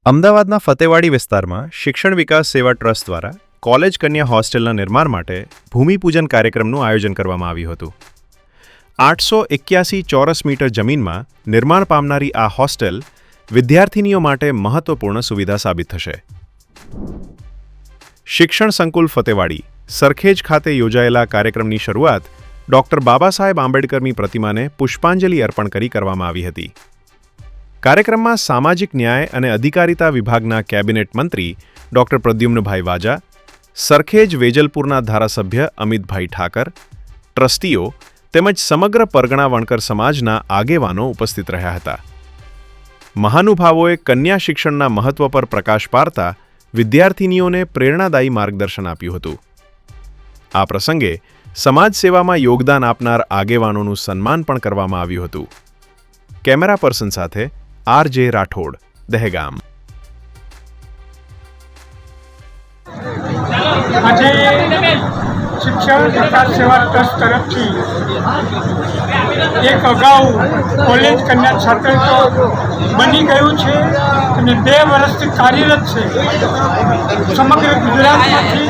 અમદાવાદના ફતેવાડી વિસ્તારમાં શિક્ષણ વિકાસ સેવા ટ્રસ્ટ દ્વારા કોલેજ કન્યા હોસ્ટેલના નિર્માણ માટે ભૂમિપૂજન કાર્યક્રમનું આયોજન કરવામાં આવ્યું હતું. 881 ચોરસ મીટર જમીનમાં નિર્માણ પામનારી આ હોસ્ટેલ વિદ્યાર્થિનીઓ માટે મહત્વપૂર્ણ સુવિધા સાબિત થશે. શિક્ષણ સંકુલ ફતેવાડી સરખેજ ખાતે યોજાયેલા કાર્યક્રમની શરૂઆત ડોક્ટર બાબા સાહેબ આંબેડકરની પ્રતિમાને પુષ્પાંજલિ અર્પણ કરી કરવામાં આવી હતી. કાર્યક્રમમાં સામાજિક ન્યાય અને અધિકારિતા વિભાગના કેબિનેટ મંત્રી ડોક્ટર પ્રદ્યુમ્નભાઈ વાજા, સરખેજ વેજલપુરના ધારાસભ્ય અમિતભાઈ ઠાકર, ટ્રસ્ટીઓ તેમજ સમગ્ર પરગણા વણકર સમાજના આગેવાનો ઉપસ્થિત રહ્યા હતા. મહાનુભાવોએ કન્યા શિક્ષણના મહત્વ પર પ્રકાશ પાડતા વિદ્યાર્થિનીઓને પ્રેરણાદાયી માર્ગદર્શન આપ્યું હતું. આ પ્રસંગે સમાજ સેવામાં યોગદાન આપનાર આગેવાનોનું સન્માન પણ કરવામાં આવ્યું હતું. કેમેરા પર્સન સાથે આર.જે. રાઠોડ, દહેગામ. આજે શિક્ષણ વિકાસ સેવા ટ્રસ્ટ તરફથી એક અગાઉ કોલેજ કન્યા છાત્રાલય બની ગયું છે અને 2 વર્ષથી કાર્યરત છે. સમગ્ર ગુજરાતમાંથી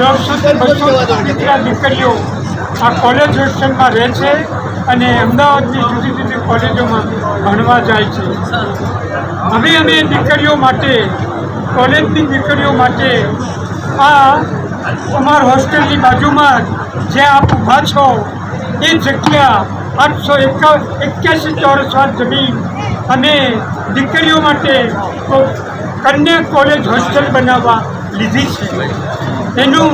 150-200 જેટલા દીકરીઓ આ કોલેજ હોસ્ટેલમાં રહે છે અને અમદાવાદની જુદી જુદી કોલેજોમાં ભણવા જાય છે. હવે અમે દીકરીઓ માટે, કોલેજની દીકરીઓ માટે આ અમારા હોસ્ટેલની બાજુમાં જે આપ ઊભા છો એ જગ્યા 881 ચોરસ જમીન અમે દીકરીઓ માટે કન્યા કોલેજ હોસ્ટેલ બનાવવા લીધી છે. એનું